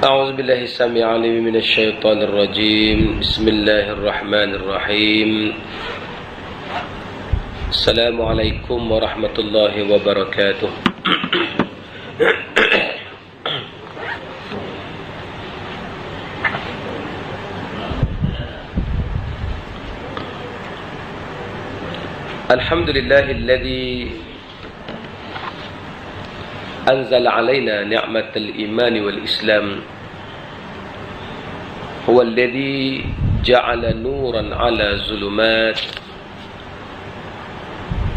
أعوذ بالله السميع العليم من الشيطان الرجيم. بسم الله الرحمن الرحيم. السلام عليكم ورحمة الله وبركاته. الحمد لله الذي أنزل علينا نعمة الإيمان والإسلام، هو الذي جعل نورا على ظلمات،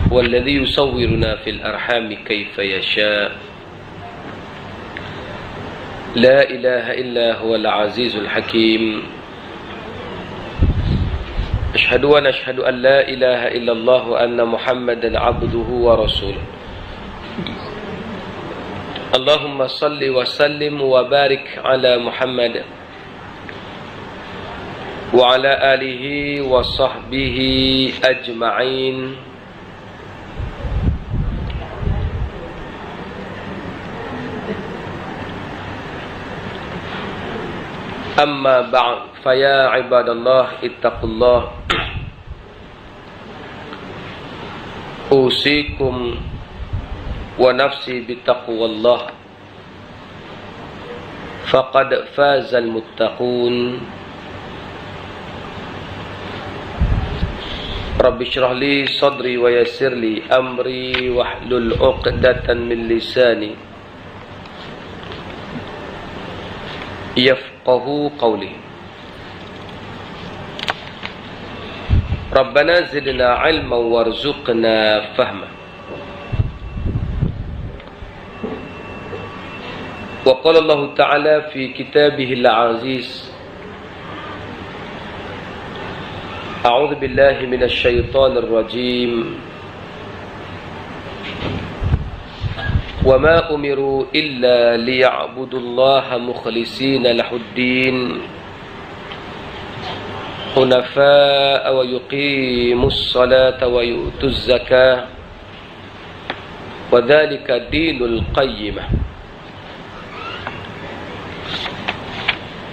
هو الذي يصورنا في الأرحام كيف يشاء. لا إله إلا هو العزيز الحكيم. أشهد أن لا إله إلا الله وأن محمدا عبده ورسوله. اللهم صل وسلم وبارك على محمد وعلى آله وصحبه أجمعين. أما بعد، فيا عباد الله اتقوا الله. أوصيكم ونفسي بتقوى الله، فقد فاز المتقون. رب اشرح لي صدري ويسر لي أمري واحلل عقدة من لساني يفقه قولي. ربنا زدنا علما وارزقنا فهما. وقال الله تعالى في كتابه العزيز: أعوذ بالله من الشيطان الرجيم. وما أمروا إلا ليعبدوا الله مخلصين له الدين حنفاء ويقيموا الصلاة ويؤتوا الزكاة وذلك دين القيمة.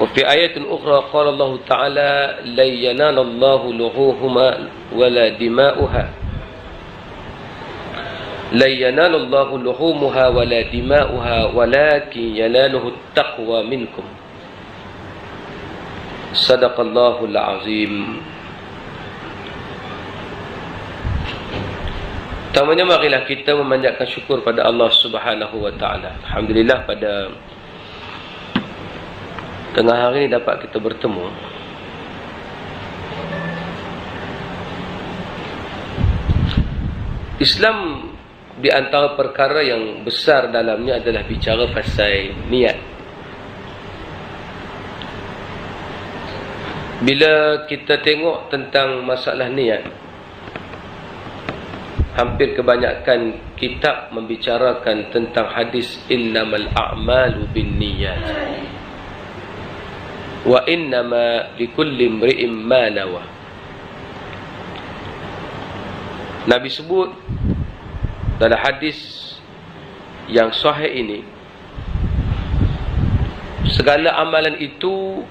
وفي آية أخرى قال الله تعالى: لن ينال الله لحومها ولا دماؤها، لن ينال الله لحومها ولا دماؤها ولكن يناله التقوى منكم. صدق الله العظيم. Pertamanya marilah kita memanjatkan syukur pada Allah Subhanahu wa taala. Alhamdulillah, pada tengah hari ini dapat kita bertemu. Islam di antara perkara yang besar dalamnya adalah bicara pasal niat. Bila kita tengok tentang masalah niat, hampir kebanyakan kitab membicarakan tentang hadis innamal a'malu binniyat wa innama likulli imri'in ma nawa. Nabi sebut dalam hadis yang sahih ini, segala amalan itu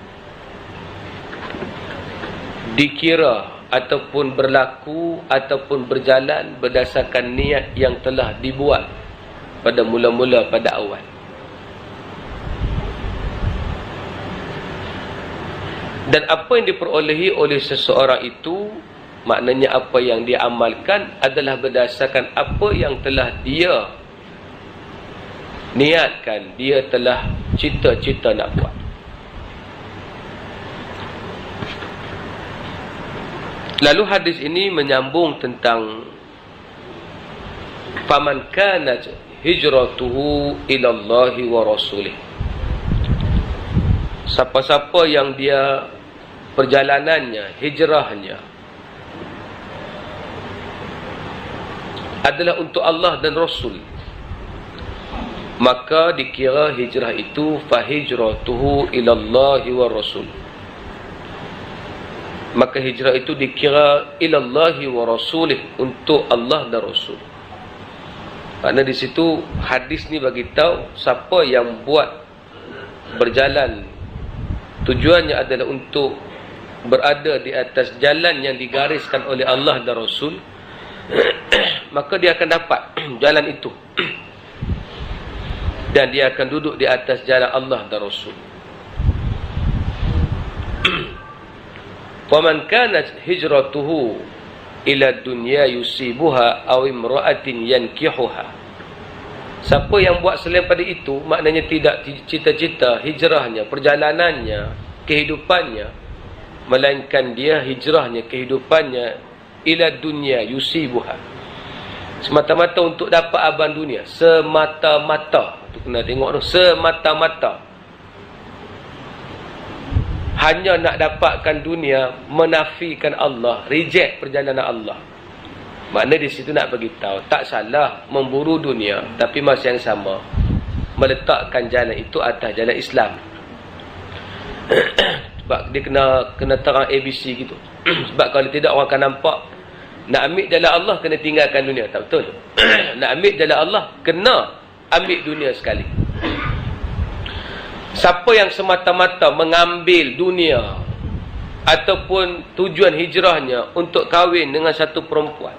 dikira ataupun berlaku ataupun berjalan berdasarkan niat yang telah dibuat pada mula-mula, pada awal. Dan apa yang diperolehi oleh seseorang itu, maknanya apa yang dia amalkan adalah berdasarkan apa yang telah dia niatkan, dia telah cita-cita nak buat. Lalu hadis ini menyambung tentang faman kanat hijratuhu ilallahi wa rasulih. Siapa-siapa yang dia perjalanannya, hijrahnya adalah untuk Allah dan Rasul, maka dikira hijrah itu fahijratuhu ilallahi wa rasul. Maka hijrah itu dikira ilallahi wa rasulih, untuk Allah dan Rasul. Kerana di situ hadis ni bagi tahu siapa yang buat berjalan, tujuannya adalah untuk berada di atas jalan yang digariskan oleh Allah dan Rasul, maka dia akan dapat jalan itu. Dan dia akan duduk di atas jalan Allah dan Rasul. وَمَنْ كَانَتْ هِجْرَتُهُ إِلَى الدُّنْيَا يُصِيبُهَا أَوْ إِمْرَأَةٍ يَنْكِحُهَا. Siapa yang buat selain pada itu, maknanya tidak cita-cita hijrahnya, perjalanannya, kehidupannya, melainkan dia hijrahnya, kehidupannya ila dunya yusibuha, semata-mata untuk dapat aban dunia, semata-mata. Tu kena tengok tu, semata-mata. Hanya nak dapatkan dunia, menafikan Allah, reject perjalanan Allah. Makna di situ nak beritahu, tak salah memburu dunia, tapi masa yang sama meletakkan jalan itu atas jalan Islam. Sebab dia kena terang ABC gitu. Sebab kalau tidak orang akan nampak nak ambil jalan Allah kena tinggalkan dunia. Tak betul. Nak ambil jalan Allah kena ambil dunia sekali. Siapa yang semata-mata mengambil dunia ataupun tujuan hijrahnya untuk kahwin dengan satu perempuan,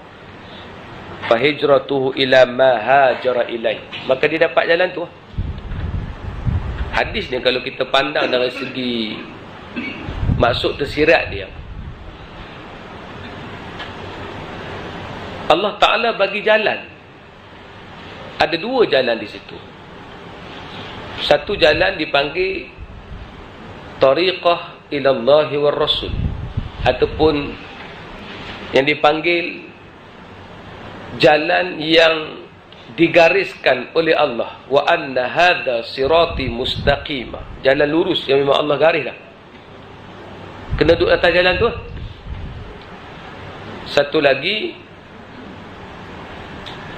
fa hijratuhu ila ma hajara ilai, maka dia dapat jalan tu. Hadis ni kalau kita pandang dari segi maksud tersirat dia, Allah Ta'ala bagi jalan. Ada dua jalan di situ. Satu jalan dipanggil tariqah ilallahi war rasul, ataupun yang dipanggil jalan yang digariskan oleh Allah. Wa anna hadha sirati mustaqima, jalan lurus yang memang Allah garis dah. Kena duduk atas jalan tu. Satu lagi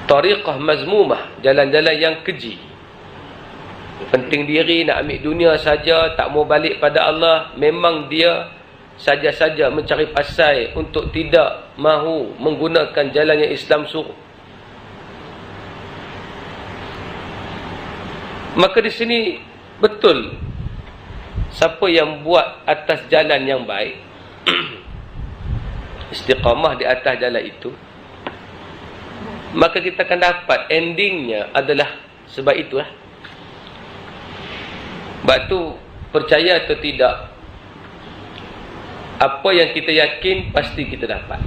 tariqah mazmumah, jalan-jalan yang keji, penting diri, nak ambil dunia saja, tak mau balik pada Allah. Memang dia saja-saja mencari pasal untuk tidak mahu menggunakan jalan yang Islam suruh. Maka di sini betul, siapa yang buat atas jalan yang baik, istiqamah di atas jalan itu, maka kita akan dapat endingnya adalah sebab itulah. Sebab tu, percaya atau tidak, apa yang kita yakin pasti kita dapat.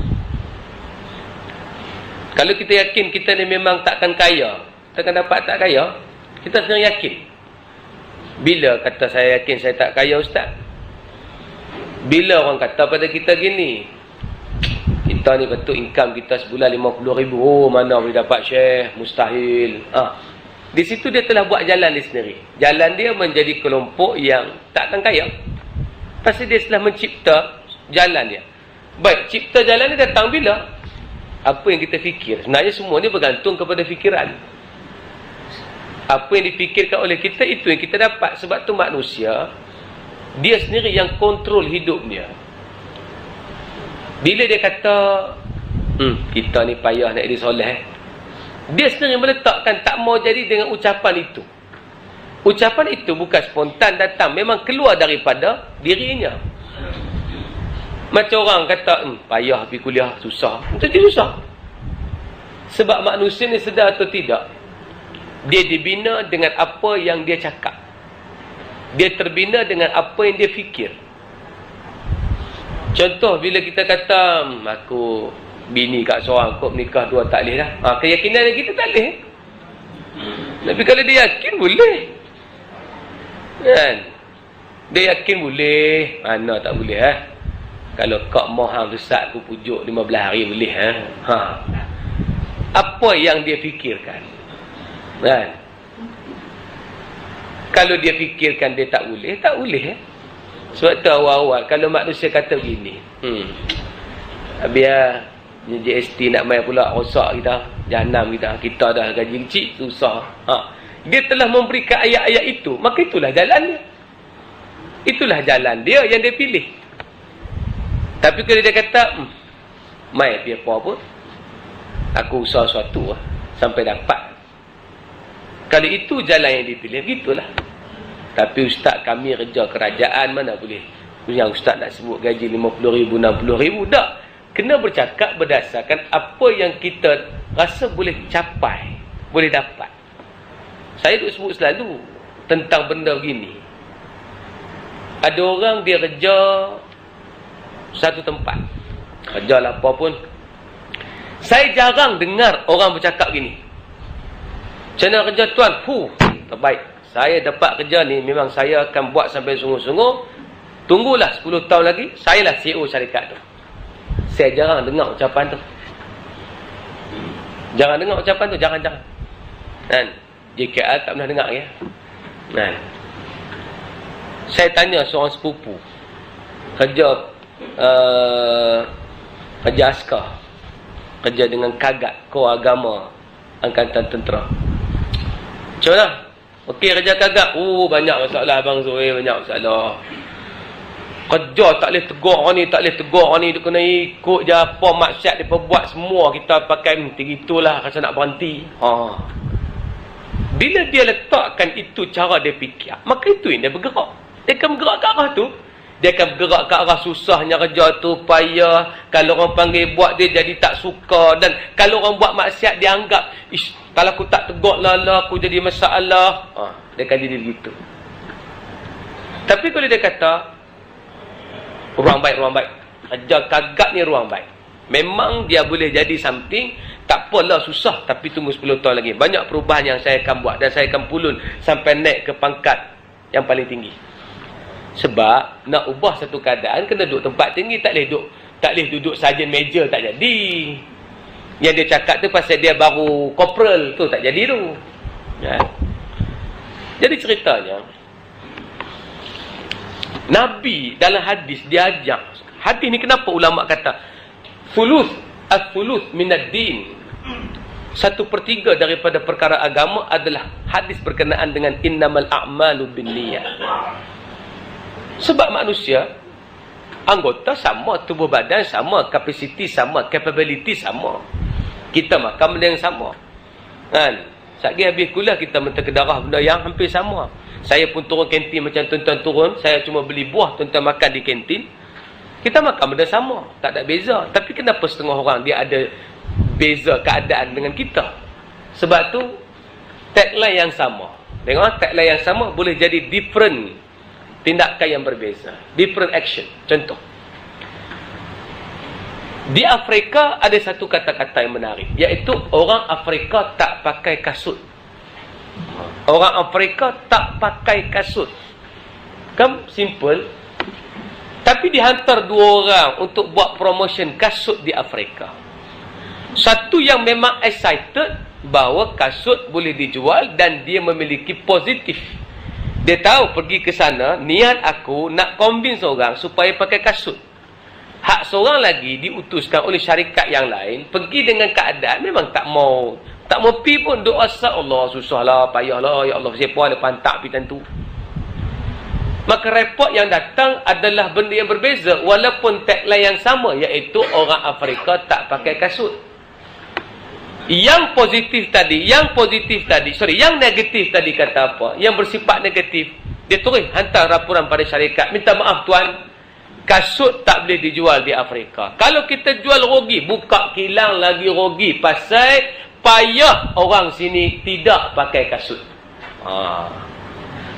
Kalau kita yakin kita ni memang takkan kaya, takkan dapat tak kaya, kita sebenarnya yakin. Bila kata saya yakin saya tak kaya, Ustaz? Bila orang kata pada kita gini, kita ni betul income kita sebulan 50,000, oh mana boleh dapat Syekh, mustahil. Di situ dia telah buat jalan dia sendiri. Jalan dia menjadi kelompok yang takkan kaya. Pasti dia telah mencipta jalan dia. Baik, cipta jalan dia datang bila? Apa yang kita fikir. Sebenarnya semua ni bergantung kepada fikiran. Apa yang dipikirkan oleh kita, itu yang kita dapat. Sebab tu manusia, dia sendiri yang kontrol hidupnya. Bila dia kata, kita ni payah nak jadi soleh, dia sendiri meletakkan, tak mau jadi dengan ucapan itu. Ucapan itu bukan spontan datang, memang keluar daripada dirinya. Macam orang kata, payah pergi kuliah, susah. Itu dia susah. Sebab manusia ni sedar atau tidak, dia dibina dengan apa yang dia cakap. Dia terbina dengan apa yang dia fikir. Contoh, bila kita kata, aku bini kat seorang, kau menikah dua tak boleh dah. Keyakinan kita tak boleh. Tapi kalau dia yakin, boleh. Kan? Dia yakin boleh. Mana tak boleh, Kalau kau mohon besar, aku pujuk 15 hari boleh, Apa yang dia fikirkan? Kan? Kalau dia fikirkan dia tak boleh, tak boleh, Sebab tu awal-awal, kalau manusia kata begini, biar JST nak main pula, rosak kita, jahanam kita dah gaji kecil, susah. Dia telah memberikan ayat-ayat itu, maka itulah jalan dia. Itulah jalan dia yang dia pilih. Tapi kalau dia kata, mai biar apa pun, aku usaha suatu sampai dapat. Kalau itu jalan yang dipilih, begitulah. Tapi ustaz kami kerja kerajaan, mana boleh yang ustaz nak sebut gaji 50,000, 60,000. Tak. Kena bercakap berdasarkan apa yang kita rasa boleh capai, boleh dapat. Saya duk sebut selalu tentang benda begini. Ada orang dia kerja satu tempat, kerja lah apa pun. Saya jarang dengar orang bercakap gini, macam mana kerja tuan? Terbaik. Saya dapat kerja ni, memang saya akan buat sampai sungguh-sungguh. Tunggulah 10 tahun lagi, saya lah CEO syarikat tu. Saya jarang dengar ucapan tu. Jangan dengar ucapan tu, jangan. Kan? JKL tak pernah dengar ya. Kan? Saya tanya seorang sepupu, kerja askar, kerja dengan Kagat, Kor Agama Angkatan Tentera. Macam mana? Okey kerja Kagat. Banyak masalah Abang Zoe, banyak masalah. Kerja tak boleh tegur orang ni, tak boleh tegur orang ni, dia kena ikut je apa maksiat dia buat semua, kita pakai gitulah rasa nak berhenti. Bila dia letakkan itu cara dia fikir, maka itu yang dia bergerak. Dia akan bergerak ke arah tu. Dia akan bergerak ke arah susahnya kerja tu, payah. Kalau orang panggil buat, dia jadi tak suka. Dan kalau orang buat maksiat, dia anggap, kalau aku tak tegur lala, aku jadi masalah. Dia akan jadi begitu. Tapi kalau dia kata, ruang baik. Kerja Kagat ni ruang baik. Memang dia boleh jadi something, tak apalah susah, tapi tunggu 10 tahun lagi. Banyak perubahan yang saya akan buat dan saya akan pulun sampai naik ke pangkat yang paling tinggi. Sebab nak ubah satu keadaan kena duduk tempat tinggi, tak boleh duduk sarjan meja, tak jadi. Yang dia cakap tu pasal dia baru corporal tu, tak jadi tu. Ya. Jadi ceritanya, Nabi dalam hadis dia ajak. Hadis ni kenapa ulama kata As-thuluth minad din. 1/3 daripada perkara agama adalah hadis berkenaan dengan innamal a'malu binniyat. Sebab manusia, anggota sama, tubuh badan sama, kapasiti sama, capability sama. Kita makan benda yang sama. Kan? Sekali habis kuliah kita menterkedarah benda yang hampir sama. Saya pun turun kantin macam tuan-tuan turun, saya cuma beli buah, tuan-tuan makan di kantin. Kita makan benda sama, tak ada beza. Tapi kenapa setengah orang dia ada beza keadaan dengan kita? Sebab tu tagline yang sama. Tengok, tagline yang sama boleh jadi different tindakan yang berbeza, different action. Contoh, di Afrika ada satu kata-kata yang menarik, iaitu orang Afrika tak pakai kasut. Orang Afrika tak pakai kasut. Kan simple. Tapi dihantar 2 orang untuk buat promotion kasut di Afrika. Satu yang memang excited bahawa kasut boleh dijual dan dia memiliki positif. Dia tahu pergi ke sana, niat aku nak convince orang supaya pakai kasut. Hak seorang lagi diutuskan oleh syarikat yang lain, pergi dengan keadaan memang tak mau pi pun, doa Allah susahlah, payahlah, ya Allah siapa ada pantak pi tentu. Maka repot yang datang adalah benda yang berbeza walaupun tagline yang sama, iaitu orang Afrika tak pakai kasut. Yang negatif tadi kata apa? Yang bersifat negatif, dia tulis hantar laporan pada syarikat, minta maaf tuan, kasut tak boleh dijual di Afrika. Kalau kita jual rugi, buka kilang lagi rugi pasal payah orang sini tidak pakai kasut.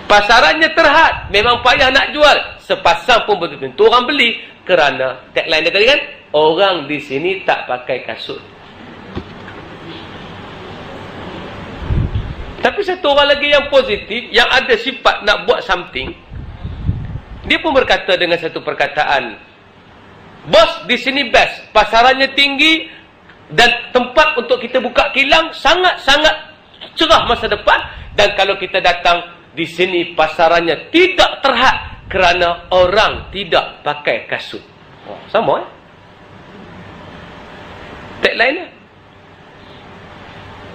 Pasarannya terhad, memang payah nak jual, sepasang pun betul tentu orang beli, kerana tagline dia tadi kan, orang di sini tak pakai kasut. Tapi satu orang lagi yang positif, yang ada sifat nak buat something, dia pun berkata dengan satu perkataan, bos di sini best, pasarannya tinggi dan tempat untuk kita buka kilang sangat-sangat cerah masa depan, dan kalau kita datang di sini pasarannya tidak terhad kerana orang tidak pakai kasut. Sama tagline dia.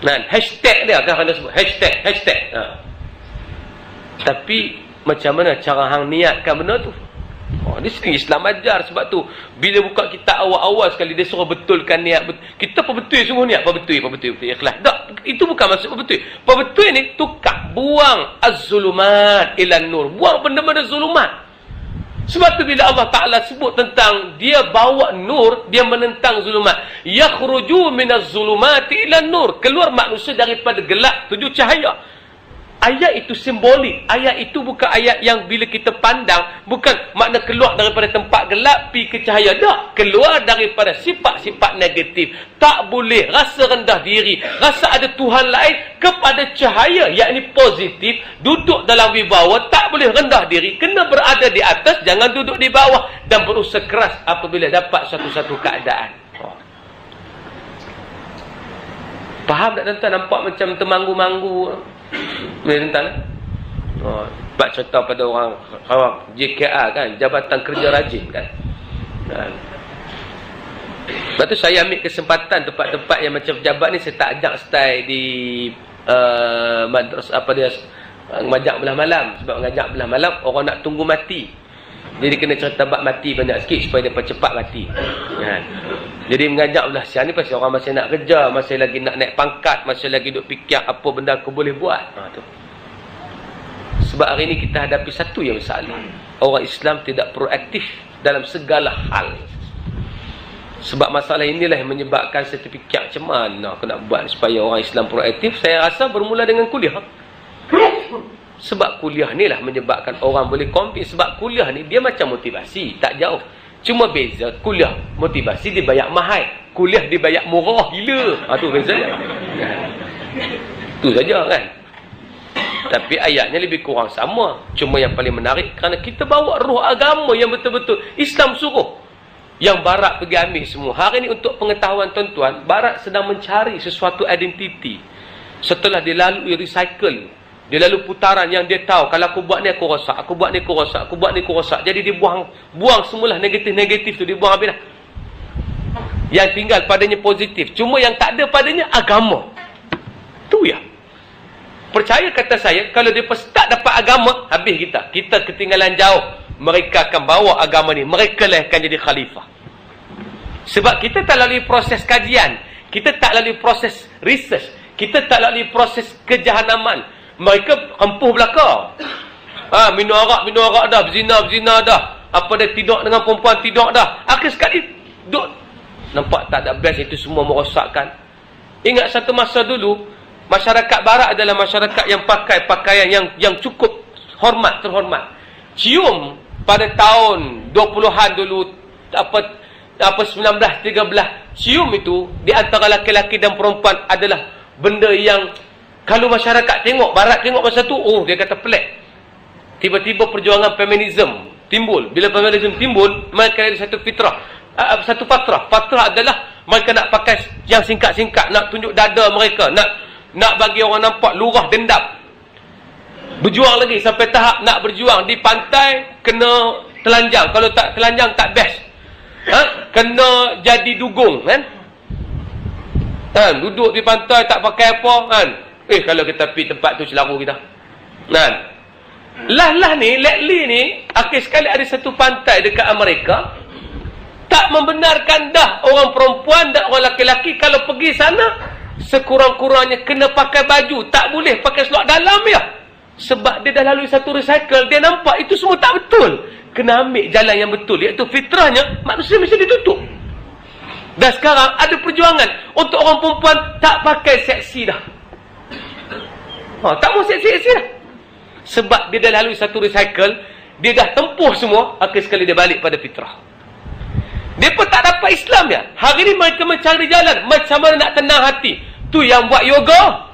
Nah, hashtag dia kan ada sebut hashtag. Tapi macam mana cara hang niatkan benda tu? Ni sering Islam ajar. Sebab tu bila buka kitab awal-awal sekali dia suruh betulkan niat. Kita apa betul sungguh niat, apa betul ikhlas. Tak, Itu bukan maksud betul. Betul ni tukar, buang az-zulumat ila nur. Buang benda-benda zulumat. Sebab tu bila Allah Ta'ala sebut tentang dia bawa nur, dia menentang zulumat. Yakhruju minaz zulumati ila nur. Keluar manusia daripada gelap tuju cahaya. Ayat itu simbolik. Ayat itu bukan ayat yang bila kita pandang, bukan makna keluar daripada tempat gelap pergi ke cahaya. Tak. Keluar daripada sifat-sifat negatif. Tak boleh rasa rendah diri, rasa ada Tuhan lain kepada cahaya, yakni positif. Duduk dalam wibawa, tak boleh rendah diri. Kena berada di atas, jangan duduk di bawah. Dan berusaha keras apabila dapat satu-satu keadaan. Faham tak tuan-tuan? Nampak macam termanggu-manggu. Boleh tuan-tuan? Pak cerita pada orang JKR kan, Jabatan Kerja Rajin kan. Lepas tu saya ambil kesempatan tempat-tempat yang macam pejabat ni, saya tak ajak style di madrasah apa dia, ngajak belah malam. Sebab ngajak belah malam orang nak tunggu mati. Jadi kena cerita bab mati banyak sikit supaya dia cepat mati. Kan? Jadi mengajak belah siang ni pasal orang masih nak kerja, masih lagi nak naik pangkat, masih lagi duk fikir apa benda aku boleh buat. Tu. Sebab hari ni kita hadapi satu yang masalah. Orang Islam tidak proaktif dalam segala hal. Sebab masalah inilah yang menyebabkan saya terfikir macam mana aku nak buat supaya orang Islam proaktif. Saya rasa bermula dengan kuliah. Sebab kuliah ni lah menyebabkan orang boleh compete. Sebab kuliah ni dia macam motivasi, tak jauh. Cuma beza, kuliah motivasi dibayar mahal, kuliah dibayar murah gila. Tu beza dia. Tu saja kan. Tapi ayatnya lebih kurang sama. Cuma yang paling menarik kerana kita bawa roh agama yang betul-betul Islam suruh. Yang barat pergi ambil semua. Hari ni untuk pengetahuan tuan-tuan, barat sedang mencari sesuatu identiti. Setelah dia lalui recycle, dia lalu putaran yang dia tahu, kalau aku buat ni aku rosak, aku buat ni aku rosak, aku buat ni aku rosak. Jadi dia buang semualah negatif-negatif tu, dia buang habis dah. Yang tinggal padanya positif. Cuma yang tak ada padanya agama. Tu ya. Percaya kata saya, kalau dia tak dapat agama, habis kita. Kita ketinggalan jauh. Mereka akan bawa agama ni. Mereka lah akan jadi khalifah. Sebab kita tak lalui proses kajian. Kita tak lalui proses research. Kita tak lalui proses kejahanaman. Mereka empuh belakang. Minum arak dah. Berzina dah. Apa dia tidur dengan perempuan, tidur dah. Akhir sekali, duk. Nampak tak ada best, itu semua merosakkan. Ingat satu masa dulu, masyarakat barat adalah masyarakat yang pakai pakaian yang cukup terhormat. Cium pada tahun 20-an dulu, apa 1913, cium itu di antara laki-laki dan perempuan adalah benda yang kalau masyarakat tengok, barat tengok masa tu, dia kata pelik. Tiba-tiba perjuangan feminisme timbul. Bila feminisme timbul, mereka ada satu fitrah. Satu fatrah. Fatrah adalah mereka nak pakai yang singkat-singkat, nak tunjuk dada mereka, nak bagi orang nampak lurah dendam. Berjuang lagi sampai tahap nak berjuang di pantai kena telanjang. Kalau tak telanjang tak best. Kena jadi dugung kan? Duduk di pantai tak pakai apa kan? Kalau kita pergi tempat tu selaru kita. Kan? Lah ni, lately ni, akhir sekali ada satu pantai dekat Amerika tak membenarkan dah orang perempuan dan orang laki-laki kalau pergi sana sekurang-kurangnya kena pakai baju, tak boleh pakai seluar dalam ya. Sebab dia dah lalui satu recycle, dia nampak itu semua tak betul. Kena ambil jalan yang betul, iaitu fitrahnya manusia mesti ditutup. Dan sekarang ada perjuangan untuk orang perempuan tak pakai seksi dah. Tak mau seksi-seksi dah. Sebab dia dah lalui satu recycle, dia dah tempuh semua, akhir sekali dia balik pada fitrah. Dia pun tak dapat Islam ya. Hari ni mereka mencari jalan macam mana nak tenang hati. Tu yang buat yoga.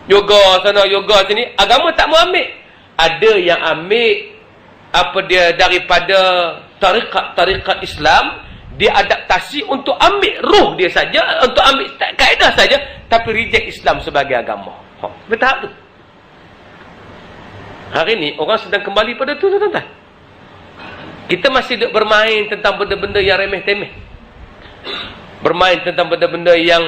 Yoga sana, yoga sini. Agama tak mau ambil. Ada yang ambil apa dia daripada tarikat Islam, dia adaptasi untuk ambil ruh dia saja, untuk ambil kaedah saja, tapi reject Islam sebagai agama. Bertahap tu. Hari ni orang sedang kembali pada tu tuan-tuan. Kita masih duk bermain tentang benda-benda yang remeh-temeh. Bermain tentang benda-benda yang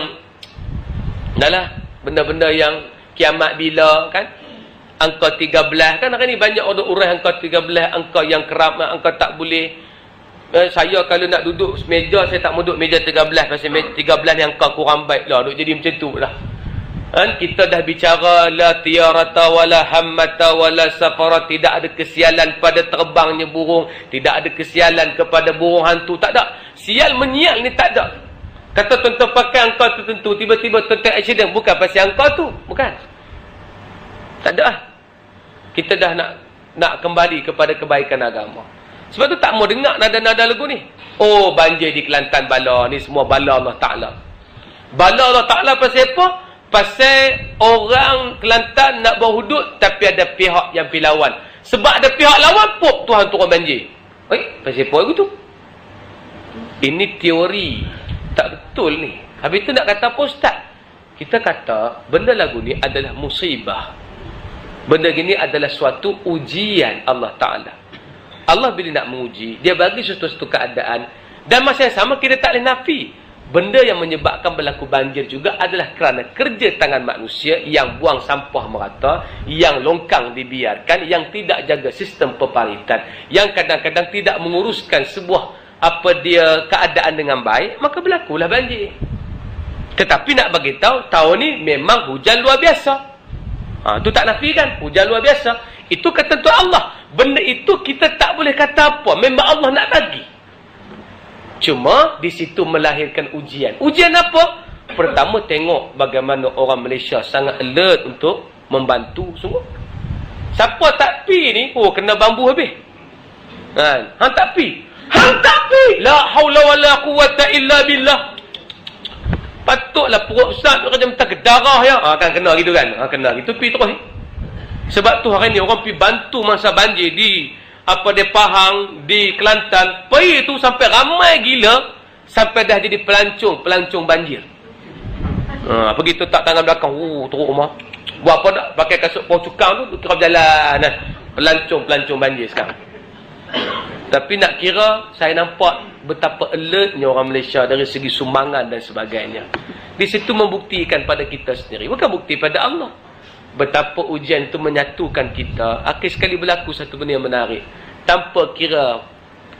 benda-benda yang kiamat bila kan? Angka 13 kan hari ni banyak orang urang angka 13, angka yang keramat, angka tak boleh. Saya kalau nak duduk meja, saya tak mau duduk meja 13 pasal 13 ni angka kurang baik lah, duk jadi macam tu lah. Kan kita dah bicara la tiyarata wala hammata wala safara, tidak ada kesialan pada terbangnya burung, tidak ada kesialan kepada burung hantu, tak ada. Sial menyial ni tak ada. Kata tuan-tuan pakai angkau tertentu, tiba-tiba tuan-tuan accident, bukan pasal angkau tu, bukan. Tak ada lah. Kita dah nak kembali kepada kebaikan agama. Sebab tu tak mau dengar nada-nada lagu ni. Oh, banjir di Kelantan bala, ni semua bala Allah Ta'ala. Bala Allah Ta'ala pasal apa? Pasal orang Kelantan nak berhudud tapi ada pihak yang pergi lawan. Sebab ada pihak lawan, pop Tuhan turun banjir. Pasal apa lagu tu? Ini teori. Tak betul ni. Habis tu nak kata apa Ustaz? Kita kata benda lagu ni adalah musibah. Benda gini adalah suatu ujian Allah Ta'ala. Allah bila nak menguji, dia bagi sesuatu keadaan, dan masa yang sama kita tak boleh nafi. Benda yang menyebabkan berlaku banjir juga adalah kerana kerja tangan manusia yang buang sampah merata, yang longkang dibiarkan, yang tidak jaga sistem peparitan, yang kadang-kadang tidak menguruskan sebuah keadaan dengan baik, maka berlakulah banjir. Tetapi nak bagi tahu, tahun ni memang hujan luar biasa. Tu tak nafikan, hujan luar biasa. Itu ketentuan Allah. Benda itu kita tak boleh kata apa. Memang Allah nak bagi. Cuma di situ melahirkan ujian. Ujian apa? Pertama, tengok bagaimana orang Malaysia sangat alert untuk membantu sungguh. Siapa tak pi ni, kena bambu habis. Hang tak pi. Hang tak pi. La haula wala quwata illa billah. Patutlah perut Ustaz macam tak darah ya. Kan kena gitu kan. Kena gitu pi terus. Sebab tu hari ni orang pergi bantu masa banjir di Pahang, di Kelantan. Pergi tu sampai ramai gila, sampai dah jadi pelancong banjir. Pergi tu tak tangan belakang, teruk rumah. Buat apa nak pakai kasut pohon cukang tu, kira berjalan pelancong banjir sekarang. Tapi nak kira, saya nampak betapa alertnya orang Malaysia dari segi sumbangan dan sebagainya. Di situ membuktikan pada kita sendiri, bukan bukti pada Allah. Betapa ujian itu menyatukan kita. Akhir sekali berlaku satu benda yang menarik. Tanpa kira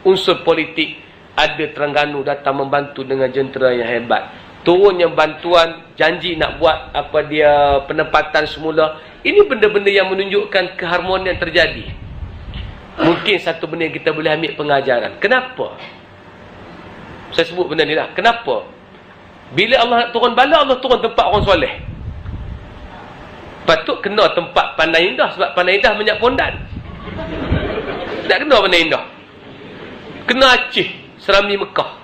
unsur politik, ada Terengganu datang membantu dengan jentera yang hebat. Turunnya bantuan, janji nak buat penempatan semula. Ini benda-benda yang menunjukkan keharmonian terjadi. Mungkin satu benda yang kita boleh ambil pengajaran. Kenapa? Saya sebut benda ni lah. Kenapa? Bila Allah nak turun bala, Allah turun tempat orang soleh. Patut kena tempat Pandai Indah, sebab Pandai Indah banyak pondan. Tak kena Pandai Indah. Kena Aceh, Serami Mekah.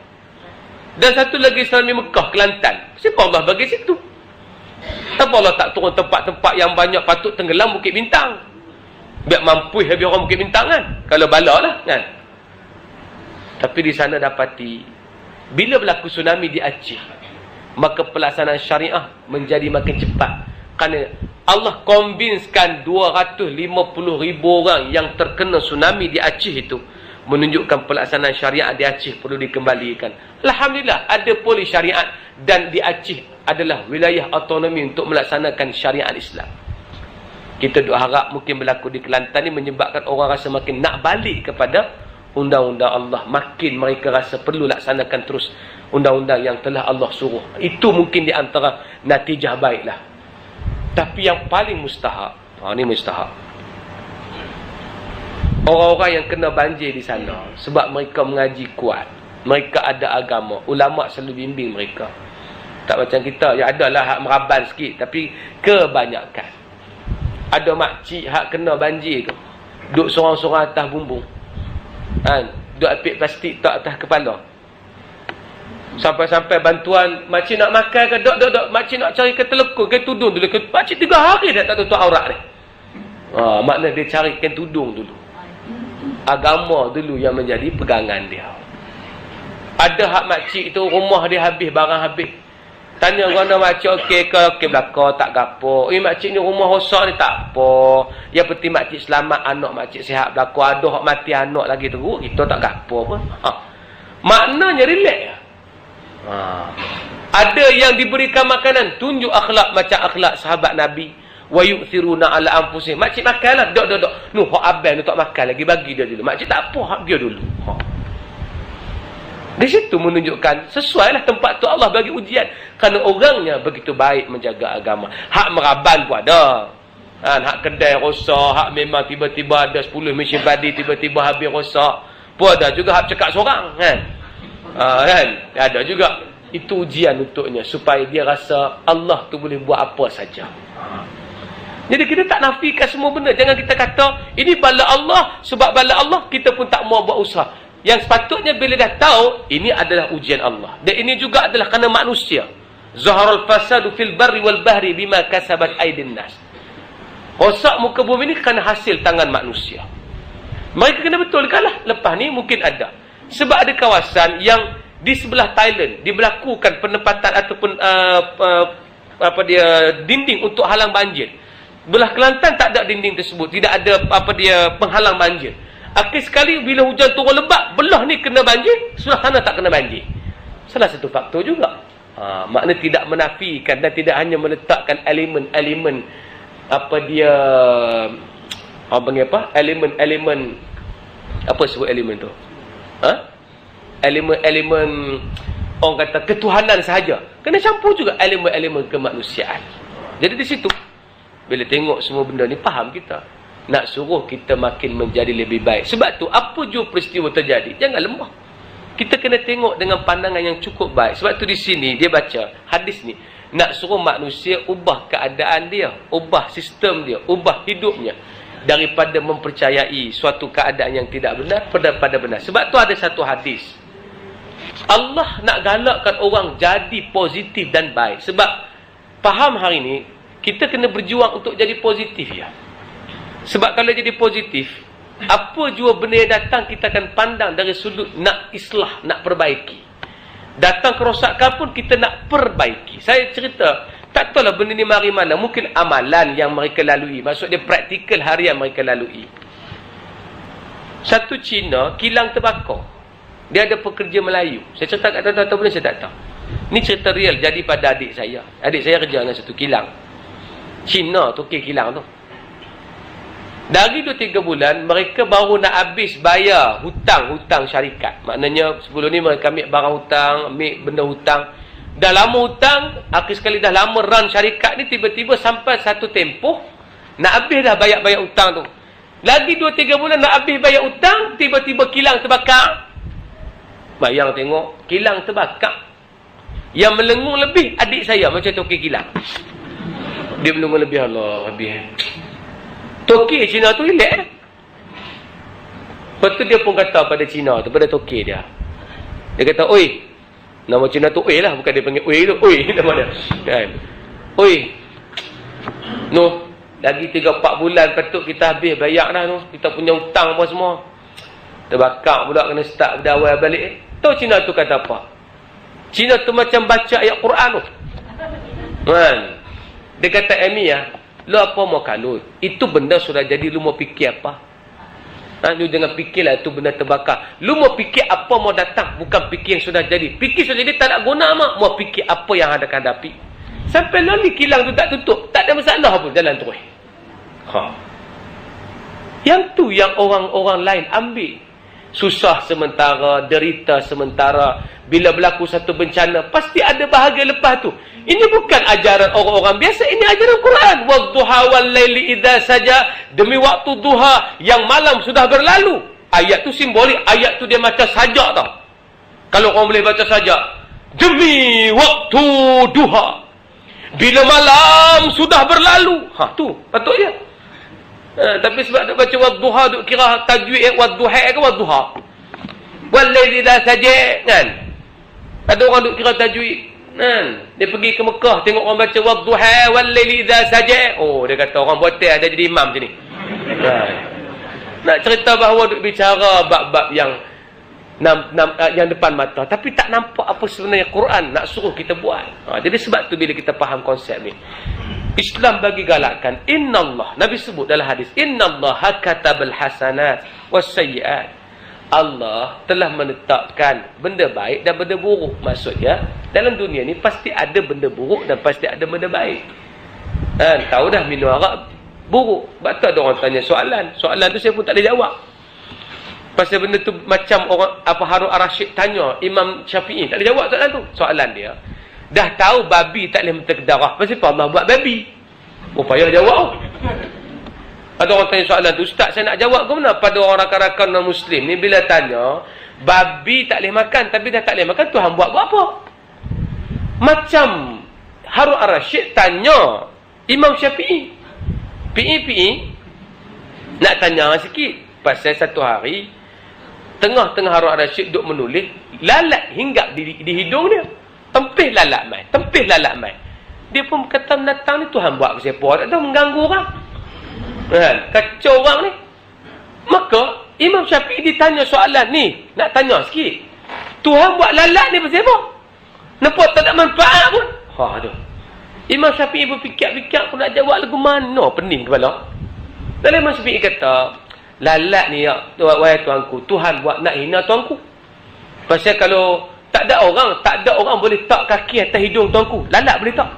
Dan satu lagi Serami Mekah, Kelantan. Siapa Allah bagi situ? Kenapa Allah tak turun tempat-tempat yang banyak patut tenggelam Bukit Bintang? Biar mampu habis orang Bukit Bintang kan? Kalau bala lah kan? Tapi di sana dapati, bila berlaku tsunami di Aceh, maka pelaksanaan syariah menjadi makin cepat. Kerana Allah convincekan 250,000 orang yang terkena tsunami di Aceh itu, menunjukkan pelaksanaan syariat di Aceh perlu dikembalikan. Alhamdulillah, ada polis syariat, dan di Aceh adalah wilayah autonomi untuk melaksanakan syariat Islam. Kita duk harap mungkin berlaku di Kelantan ni menyebabkan orang rasa makin nak balik kepada undang-undang Allah. Makin mereka rasa perlu laksanakan terus undang-undang yang telah Allah suruh. Itu mungkin di antara natijah baiklah. Tapi yang paling mustahak, ni mustahak, orang-orang yang kena banjir di sana, sebab mereka mengaji kuat, mereka ada agama, ulama selalu bimbing mereka. Tak macam kita, ya adalah hak meraban sikit, tapi kebanyakan ada makcik hak kena banjir tu, duduk sorang-sorang atas bumbung, duduk apik plastik tak atas kepala. Sampai-sampai bantuan, makcik nak makan ke, dok, makcik nak cari ke telekung, ke tudung dulu, makcik 3 hari dah tak tutup aurat ni. Makna dia cari kain tudung dulu. Agama dulu yang menjadi pegangan dia. Ada hak makcik tu, rumah dia habis, barang habis. Tanya orang makcik okey ke, okey belaka, tak gapo. Makcik ni rumah rosak ni tak apa. Yang penting makcik selamat, anak makcik sihat belaka. Ada hak mati anak lagi teruk, kita tak gapo pun. Maknanya relax ya. Ada yang diberikan makanan, tunjuk akhlak macam akhlak sahabat Nabi. Wa yu'thiruna ala anfusihim. Makcik makanlah, dok. Hak abang tu tak makan lagi, bagi dia dulu. Makcik tak apa, hak dia dulu. Di situ menunjukkan sesuailah tempat tu Allah bagi ujian. Kerana orangnya begitu baik menjaga agama. Hak meraban pun ada. Hak kedai rosak, hak memang tiba-tiba ada 10 mesin padi tiba-tiba habis rosak. Pun ada juga hak cakap seorang kan. Kan? Ada juga. Itu ujian untuknya supaya dia rasa Allah tu boleh buat apa saja. Jadi kita tak nafikan semua benda. Jangan kita kata ini bala Allah, sebab bala Allah kita pun tak mau buat usaha. Yang sepatutnya bila dah tahu ini adalah ujian Allah. Dan ini juga adalah kerana manusia. Zaharal fasadu fil barri wal bahri bima kasabat aydin nas. Rosak muka bumi ni kerana hasil tangan manusia. Mereka kena betulkan lah. Lepas ni mungkin ada. Sebab ada kawasan yang di sebelah Thailand diberlakukan penempatan ataupun dinding untuk halang banjir. Belah Kelantan tak ada dinding tersebut, tidak ada penghalang banjir. Akhir sekali bila hujan turun lebat, belah ni kena banjir, sebelah sana tak kena banjir. Salah satu faktor juga. Makna tidak menafikan dan tidak hanya meletakkan elemen-elemen elemen-elemen apa sebut elemen tu? Elemen-elemen orang kata ketuhanan sahaja. Kena campur juga elemen-elemen kemanusiaan. Jadi di situ bila tengok semua benda ni faham kita. Nak suruh kita makin menjadi lebih baik. Sebab tu apa jua peristiwa terjadi, jangan lemah. Kita kena tengok dengan pandangan yang cukup baik. Sebab tu di sini dia baca hadis ni, nak suruh manusia ubah keadaan dia, ubah sistem dia, ubah hidupnya daripada mempercayai suatu keadaan yang tidak benar pada benar. Sebab tu ada satu hadis, Allah nak galakkan orang jadi positif dan baik. Sebab faham hari ni kita kena berjuang untuk jadi positif ya. Sebab kalau jadi positif, apa jua benda yang datang kita akan pandang dari sudut nak islah, nak perbaiki. Datang kerosakan pun kita nak perbaiki. Saya cerita, tak tahulah benda ni mari mana. Mungkin amalan yang mereka lalui. Maksud dia praktikal harian mereka lalui. Satu Cina kilang terbakar. Dia ada pekerja Melayu. Saya cerita kat tahu-tahu benda saya tak tahu. Ni cerita real jadi pada adik saya. Adik saya kerja dengan satu kilang. Cina tu kilang tu. Dari 2-3 bulan, mereka baru nak habis bayar hutang-hutang syarikat. Maknanya, sebelum ni mereka ambil barang hutang, ambil benda hutang. Dah lama hutang, akhir sekali dah lama run syarikat ni, tiba-tiba sampai satu tempoh, nak habis dah bayar hutang tu. Lagi 2-3 bulan nak habis bayar hutang, tiba-tiba kilang terbakar. Bayang tengok, kilang terbakar. Yang melengung lebih, adik saya macam toki kilang. Dia melengung lebih, Allah, habis. Toki Cina tu relax. Lepas tu dia pun kata pada Cina tu, pada toki dia. Dia kata, oi. Nama Cina tu oi lah, bukan dia panggil oi tu. Oi nama dia. Kan? Oi. No, lagi 3-4 bulan patut kita habis bayar dah tu. Kita punya hutang apa semua. Terbakar pula kena start dari awal balik. Tahu Cina tu kata apa? Cina tu macam baca ayat Quran tu. Kan? Dia kata, Emi ya, lu apa mau kalut? Itu benda sudah jadi, lu mau fikir apa? Lu jangan fikirlah itu benda terbakar. Lu mau fikir apa mau datang, bukan fikir yang sudah jadi. Fikir sudah jadi tak ada guna mak. Mau fikir apa yang ada hadapi. Sampai lalu kilang tu tak tutup, tak ada masalah pun, jalan terus. Yang tu yang orang-orang lain ambil. Susah sementara, derita sementara. Bila berlaku satu bencana, pasti ada bahagia lepas tu. Ini bukan ajaran orang-orang biasa, ini ajaran Quran. Wadduha wal laili idza saja, demi waktu duha yang malam sudah berlalu. Ayat tu simbolik, ayat tu dia macam sajak tau. Kalau orang boleh baca sajak, demi waktu duha bila malam sudah berlalu. Tu patut dia. Tapi sebab dia baca wadduha, duk kira tajwid wadduha ke wadduha. Wal laili idza saja kan. Ada orang duk kira tajwid. Dia pergi ke Mekah, tengok orang baca wadduha wal laili idza saja. Oh, dia kata orang botek ada jadi imam sini. Nak cerita bahawa duk bicara bab-bab yang depan mata, tapi tak nampak apa sebenarnya Quran nak suruh kita buat. Jadi sebab tu bila kita faham konsep ni, Islam bagi galakkan, innallah, Nabi sebut dalam hadis, innallaha katabal hasanat wassayyiat. Allah telah menetapkan benda baik dan benda buruk. Maksudnya dalam dunia ni pasti ada benda buruk dan pasti ada benda baik. Tahu dah minum arak buruk. Sebab tu ada orang tanya soalan tu saya pun tak boleh jawab. Pasal benda tu macam orang apa Harun Ar-Rasyid tanya Imam Syafi'i, tak boleh jawab soalan tu. Soalan dia, dah tahu babi tak boleh muntah ke darah, pasal apa Allah buat babi? Oh, payah jawab. Ada orang tanya soalan tu, Ustaz saya nak jawab ke mana pada orang rakan-rakan non-Muslim ni bila tanya babi tak boleh makan, tapi dah tak boleh makan, Tuhan buat apa? Macam Harun Ar-Rasyid tanya Imam Syafi'i. PE nak tanya sikit pasal satu hari tengah-tengah Harun Ar-Rasyid duduk menulis, lalat hinggap di hidung dia. Tempih lalat mai. Dia pun kata menatang ni Tuhan buat ke siapa? Tak tahu, mengganggu orang. Kan? Kacau orang ni. Maka Imam Syafi'i ditanya soalan ni, nak tanya sikit. Tuhan buat lalat ni pasal apa? Nampak tak ada manfaat pun. Tu. Imam Syafi'i berfikir-fikir pun nak jawab lagu mana, pening kepala. Lalu Imam Syafi'i kata, lalat ni ya, wahai tuanku, Tuhan buat nak hina tuanku. Pasal kalau tak ada orang boleh tak kaki atas hidung tuanku. Lalat boleh tak?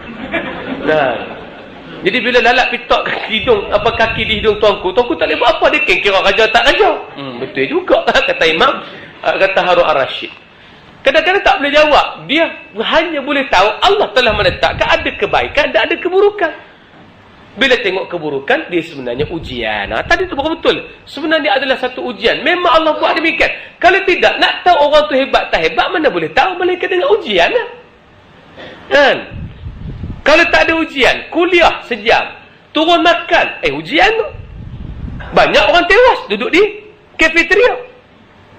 Nah. Jadi bila lalat pitak kaki di hidung tuanku tak boleh buat apa, dia kira raja tak raja. Betul juga kata Imam, kata Harun Ar-Rasyid. Kadang-kadang tak boleh jawab. Dia hanya boleh tahu Allah telah menetapkan ada kebaikan dan ada keburukan. Bila tengok keburukan, dia sebenarnya ujian. Tadi tu betul. Sebenarnya adalah satu ujian. Memang Allah buat demikian. Kalau tidak, nak tahu orang tu hebat tak hebat, mana boleh tahu? Melainkan dengan ujian. Kan? Kalau tak ada ujian, kuliah sejam, turun makan, ujian tu. Banyak orang tewas duduk di kafeteria.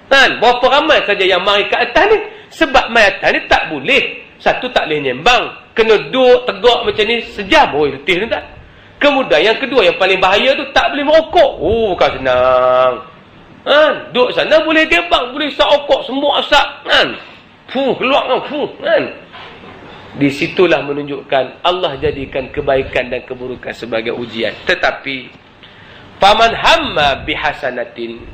Kan? Berapa ramai saja yang mari ke atas ni? Sebab mai atas ni tak boleh. Satu, tak boleh nyembang. Kena duduk tegak macam ni sejam. Letih ni tak? Kemudian yang kedua, yang paling bahaya tu, tak boleh merokok. Bukan senang. Kan? Duduk sana boleh gebang, boleh isap rokok, semua asap. Kan? Keluar kan? Di situlah menunjukkan Allah jadikan kebaikan dan keburukan sebagai ujian. Tetapi faman hamma bihasanatin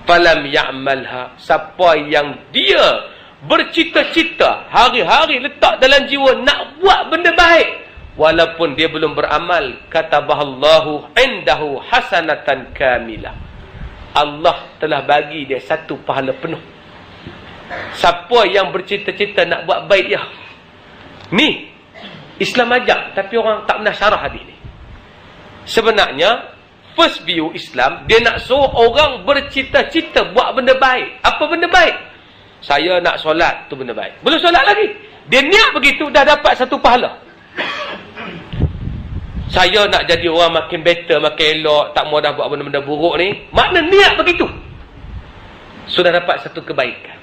falam ya'malha, siapa yang dia bercita-cita hari-hari letak dalam jiwa nak buat benda baik walaupun dia belum beramal, katabahallahu indahu hasanatan kamilah, Allah telah bagi dia satu pahala penuh. Siapa yang bercita-cita nak buat baik ya, ni Islam ajak, tapi orang tak pernah syarah hadis ni. Sebenarnya first view Islam, dia nak suruh orang bercita-cita buat benda baik. Apa benda baik? Saya nak solat, tu benda baik. Belum solat lagi, dia niat begitu, dah dapat satu pahala. Saya nak jadi orang makin better, makin elok, tak mau dah buat benda-benda buruk ni. Makna niat begitu, sudah dapat satu kebaikan.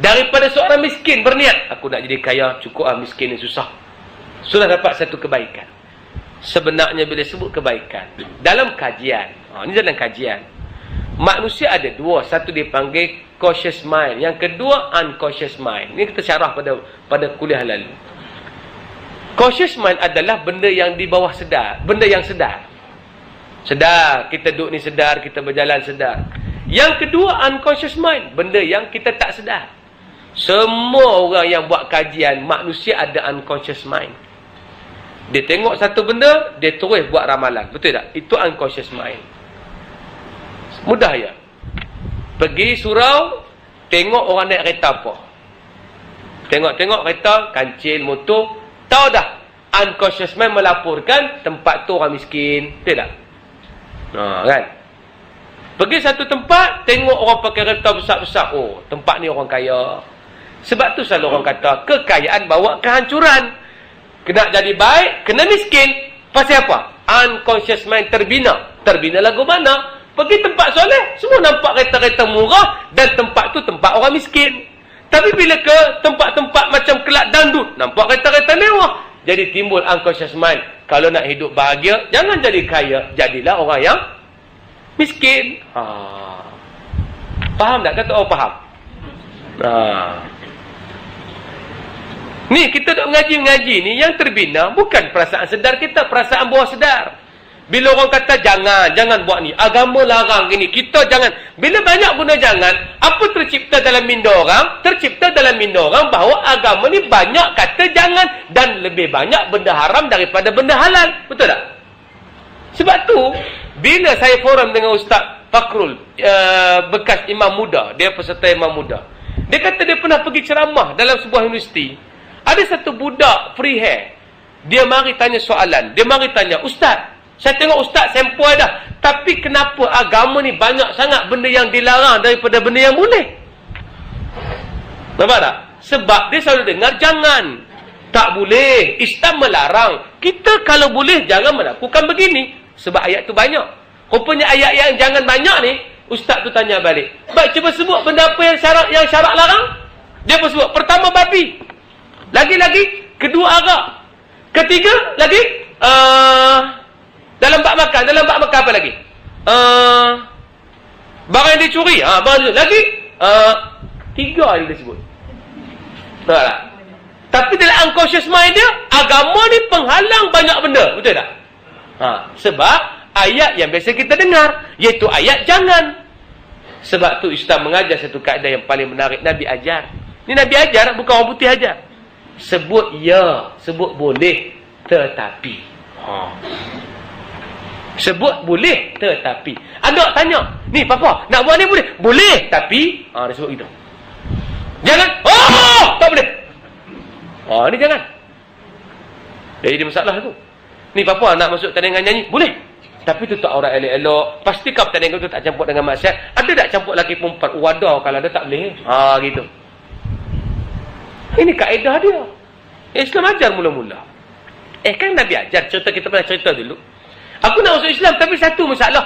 Daripada seorang miskin berniat, aku nak jadi kaya, cukup miskin ni susah, sudah dapat satu kebaikan. Sebenarnya bila sebut kebaikan dalam kajian, ini dalam kajian, manusia ada dua. Satu dipanggil conscious mind, yang kedua unconscious mind. Ini kita syarah pada kuliah lalu. Conscious mind adalah benda yang di bawah sedar, benda yang sedar. Sedar, kita duduk ni sedar, kita berjalan sedar. Yang kedua unconscious mind, benda yang kita tak sedar. Semua orang yang buat kajian, manusia ada unconscious mind. Dia tengok satu benda, dia terus buat ramalan. Betul tak? Itu unconscious mind. Mudah ya. Pergi surau, tengok orang naik kereta apa. Tengok-tengok kereta, kancil, motor, tahu dah. Unconscious mind melaporkan tempat tu orang miskin. Betul tak? Kan? Pergi satu tempat, tengok orang pakai kereta besar-besar. Tempat ni orang kaya. Sebab tu selalu orang kata, kekayaan bawa kehancuran. Kena jadi baik, kena miskin. Pasal apa? Unconscious mind terbina. Terbina lagu mana? Pergi tempat soleh, semua nampak kereta-kereta murah dan tempat tu tempat orang miskin. Tapi bila ke tempat-tempat macam kelab dandut, nampak kereta-kereta mewah. Jadi timbul unconscious mind. Kalau nak hidup bahagia, jangan jadi kaya, jadilah orang yang miskin. Faham tak? Kata orang faham. Ni kita duk mengaji-mengaji ni, yang terbina bukan perasaan sedar kita, perasaan bawah sedar. Bila orang kata jangan buat ni, agama larang gini, kita jangan. Bila banyak guna jangan, apa tercipta dalam minda orang? Tercipta dalam minda orang bahawa agama ni banyak kata jangan dan lebih banyak benda haram daripada benda halal. Betul tak? Sebab tu bila saya forum dengan ustaz Fakrul, bekas imam muda. Dia peserta imam muda. Dia kata dia pernah pergi ceramah dalam sebuah universiti. Ada satu budak free hair. Dia mari tanya soalan. Dia mari tanya, Ustaz, saya tengok Ustaz sempoi dah. Tapi kenapa agama ni banyak sangat benda yang dilarang daripada benda yang boleh? Nampak tak? Sebab dia selalu dengar, jangan. Tak boleh. Islam melarang. Kita kalau boleh, jangan melakukan begini. Sebab ayat tu banyak. Rupanya ayat yang jangan banyak ni, Ustaz tu tanya balik. Baik, cuba sebut benda apa yang syarak larang. Dia pun sebut. Pertama, babi. Lagi-lagi. Kedua, arak. Ketiga, lagi. Dalam bab makan. Dalam bab makan apa lagi? Barang yang dicuri. Barang lagi. 3 dia sebut. Tahu tak? Tapi dalam unconscious mind dia, agama ni penghalang banyak benda. Betul tak? Sebab ayat yang biasa kita dengar, iaitu ayat jangan. Sebab tu Islam mengajar satu kaedah yang paling menarik. Nabi ajar. Ni Nabi ajar, bukan orang putih ajar. Sebut ya, sebut boleh, tetapi. Sebut boleh, tetapi. Anak tanya, ni papa, nak buat ni boleh? Boleh, tapi. Dia sebut gitu. Jangan. Tak boleh. Ni jangan. Jadi masalah tu. Ni papa nak masuk tandingan nyanyi? Boleh. Tapi tutup aurat elok-elok. Pastikan pertandingan tu tak campur dengan maksiat. Ada tak campur lelaki perempuan? Wadah, kalau ada tak boleh. Gitu. Ini kaedah dia. Islam ajar mula-mula. Kan Nabi ajar. Cerita kita pernah cerita dulu. Aku nak masuk Islam, tapi satu masalah.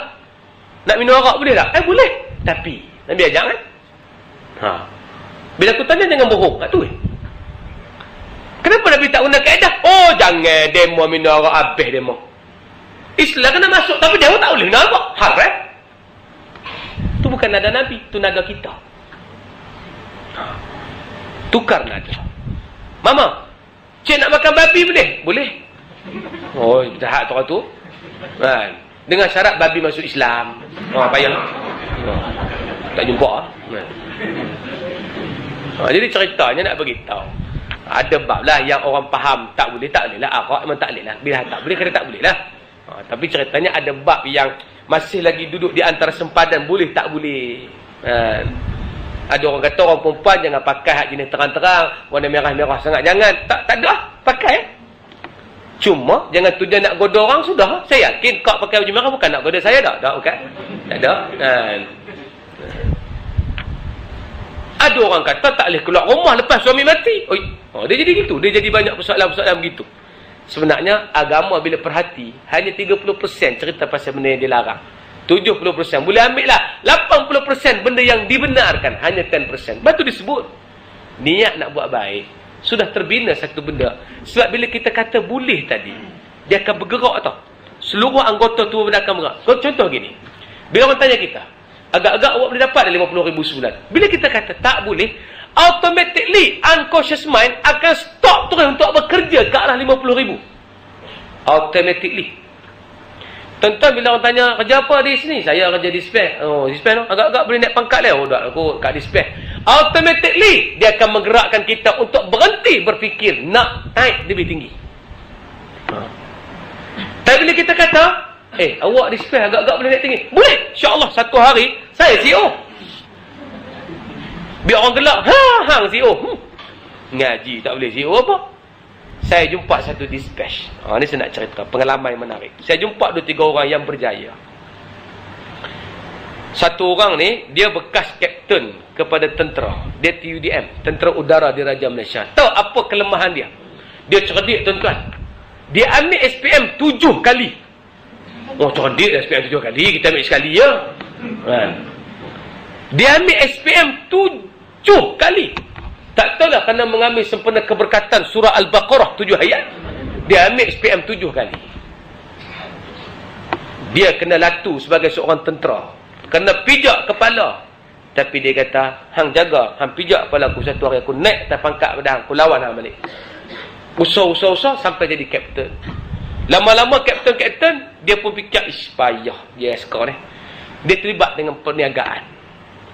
Nak minum arak boleh tak? Boleh. Tapi, Nabi ajar kan? Bila aku tanya, jangan bohong. Tu Kenapa Nabi tak guna kaedah? Jangan demo minum arak habis demo. Islam kena masuk, tapi dia tak boleh minum arak. Haram. Tu bukan nada Nabi, tu nada kita. Tukar nada. Mama, cik nak makan babi boleh? Boleh. Jahat orang tu. Dengan syarat babi masuk Islam. Payah. Tak jumpa. Jadi ceritanya nak beritahu. Ada bab lah yang orang faham tak boleh lah. Arak memang tak boleh lah. Bila tak boleh, kena tak boleh lah. Tapi ceritanya ada bab yang masih lagi duduk di antara sempadan boleh tak boleh. Ada orang kata orang perempuan jangan pakai hak jenis terang-terang, warna merah-merah sangat. Jangan. Tak ada. Pakai. Cuma jangan tujuan nak goda orang sudah. Saya yakin kau pakai baju merah bukan nak goda saya dah. Tak bukan. Tak ada. Ada orang kata tak boleh keluar rumah lepas suami mati. Dia jadi gitu. Dia jadi banyak persoalan-persoalan begitu. Sebenarnya agama bila perhati hanya 30% cerita pasal benda yang dilarang. 70% boleh ambil lah. 80% benda yang dibenarkan, hanya 10%. Lepas tu disebut niat nak buat baik. Sudah terbina satu benda. Sebab bila kita kata boleh tadi, dia akan bergerak tau. Seluruh anggota tubuh benda akan bergerak. Contoh gini, bila orang tanya kita, agak-agak awak boleh dapat 50,000 sebulan. Bila kita kata tak boleh, automatically unconscious mind akan stop terus untuk bekerja ke arah 50,000. Automatically. Tuan-tuan bila orang tanya kerja apa di sini? Saya kerja di spare. Di spare tu agak-agak boleh naik pangkat lah. Dah aku kat di spare. Automatically dia akan menggerakkan kita untuk berhenti berfikir nak naik lebih tinggi. Tapi bila kita kata, awak di spare agak-agak boleh naik tinggi. Boleh. InsyaAllah satu hari saya CEO. Biar orang gelak, hang CEO. Ngaji tak boleh CEO apa? Saya jumpa satu dispatch. Ni saya nak cerita pengalaman yang menarik. Saya jumpa 2-3 orang yang berjaya. Satu orang ni, dia bekas kapten kepada tentera. Dia TUDM, Tentera Udara di Raja Malaysia. Tahu apa kelemahan dia? Dia cerdik, tuan-tuan. Dia ambil SPM 7 kali. Cerdik SPM 7 kali. Kita ambil sekali ya. Dia ambil SPM 7 kali. Tak tahu lah kerana mengambil sempena keberkatan surah Al-Baqarah 7 ayat. Dia ambil SPM 7 kali. Dia kena latu sebagai seorang tentera. Kena pijak kepala. Tapi dia kata, hang jaga, hang pijak kepala aku satu hari aku naik atas pangkat pada hang. Aku lawan hang balik. Usah sampai jadi kapten. Lama-lama kapten, dia pun fikir, payah dia skor ni. Dia terlibat dengan perniagaan.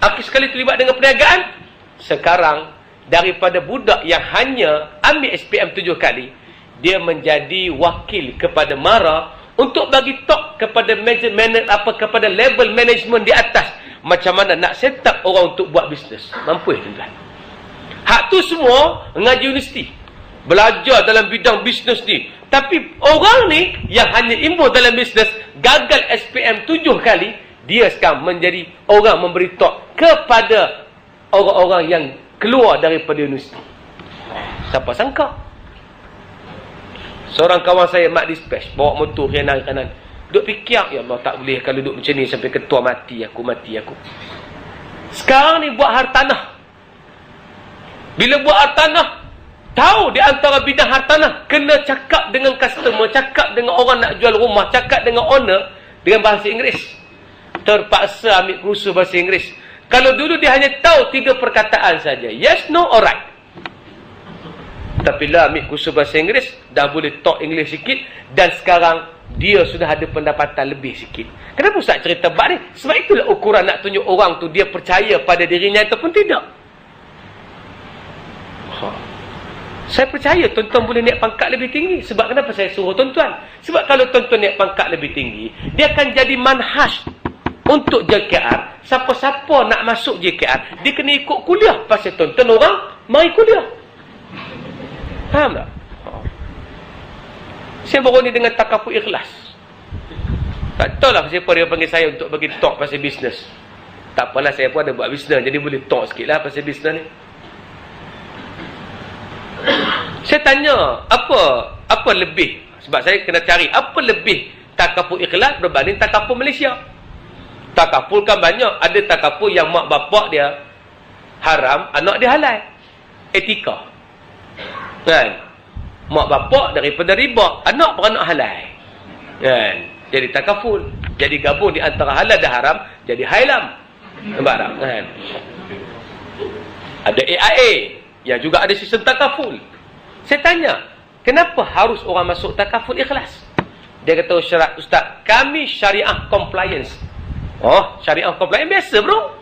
Akhir sekali terlibat dengan perniagaan. Sekarang, daripada budak yang hanya ambil SPM 7 kali, dia menjadi wakil kepada MARA untuk bagi talk kepada kepada level management di atas, macam mana nak set up orang untuk buat bisnes. Mampu tuan-tuan. Hak tu semua ngaji universiti, belajar dalam bidang bisnes ni. Tapi orang ni yang hanya imbuh dalam bisnes, gagal SPM 7 kali, dia sekarang menjadi orang memberi talk kepada orang-orang yang keluar daripada universiti. Siapa sangka? Seorang kawan saya mak dispatch, bawa motor kanan. Duk fikir, ya Allah, tak boleh kalau duduk macam ni sampai ketua mati aku. Sekarang ni buat hartanah. Bila buat hartanah, tahu di antara bidang hartanah, kena cakap dengan customer, cakap dengan orang nak jual rumah, cakap dengan owner dengan bahasa Inggeris. Terpaksa ambil kursus bahasa Inggeris. Kalau dulu dia hanya tahu 3 perkataan saja. Yes, no, alright. Tapi lah ambil kursus bahasa Inggeris, dah boleh talk English sikit, dan sekarang dia sudah ada pendapatan lebih sikit. Kenapa Ustaz cerita bab ni? Sebab itulah ukuran nak tunjuk orang tu dia percaya pada dirinya ataupun tidak. Saya percaya tuan-tuan boleh naik pangkat lebih tinggi. Sebab kenapa saya suruh tuan-tuan? Sebab kalau tuan-tuan naik pangkat lebih tinggi, dia akan jadi manhaj untuk JKR. Siapa-siapa nak masuk JKR, dia kena ikut kuliah. Pasal tuan-tuan orang mari kuliah. Faham tak? Saya baru ni dengan takaful ikhlas. Tak tahu lah siapa dia panggil saya untuk bagi talk pasal bisnes. Tak apalah, saya pun ada buat bisnes, jadi boleh talk sikit lah pasal bisnes ni. Saya tanya, apa lebih? Sebab saya kena cari apa lebih takaful ikhlas berbanding takaful Malaysia. Takaful kan banyak. Ada takaful yang mak bapak dia haram, anak dia halal. Etika. Kan? Mak bapak daripada riba, anak beranak halal. Kan? Jadi takaful. Jadi gabung di antara halal dan haram, jadi hailam. Nampak tak? Kan? Ada AIA yang juga ada sistem takaful. Saya tanya, kenapa harus orang masuk takaful ikhlas? Dia kata, syarat Ustaz, kami syariah compliance. Oh, syariah compliance biasa bro.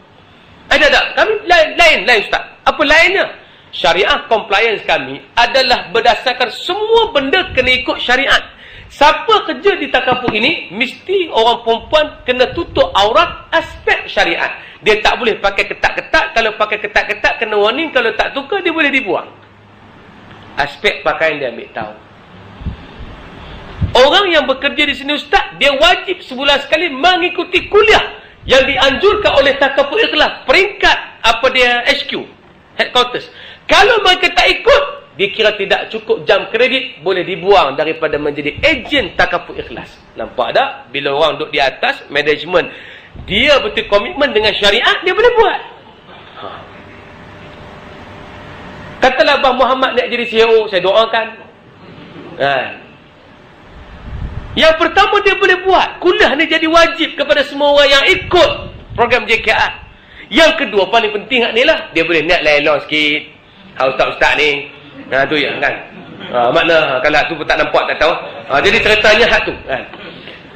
Ada tak? Kami lain Ustaz. Apa lainnya? Syariah compliance kami adalah berdasarkan semua benda kena ikut syariat. Siapa kerja di takaful ini, mesti orang perempuan kena tutup aurat aspek syariat. Dia tak boleh pakai ketat-ketat. Kalau pakai ketat-ketat, kena warning. Kalau tak tukar, dia boleh dibuang. Aspek pakaian dia ambil tahu. Orang yang bekerja di sini Ustaz, dia wajib sebulan sekali mengikuti kuliah yang dianjurkan oleh takaful ikhlas. Peringkat apa dia, HQ, headquarters. Kalau mereka tak ikut, dikira tidak cukup jam kredit, boleh dibuang daripada menjadi ejen takaful ikhlas. Nampak tak? Bila orang duduk di atas management, dia betul komitmen dengan syariat, dia boleh buat. Katalah Abang Muhammad nak jadi CEO, saya doakan. Yang pertama dia boleh buat, kuliah ni jadi wajib kepada semua orang yang ikut program JKR. Yang kedua paling penting ni lah, dia boleh nak lain-lain sikit. Ustaz ni, tu ya kan. Makna kalau tu pun tak nampak, tak tahu. Jadi ceritanya hak tu kan.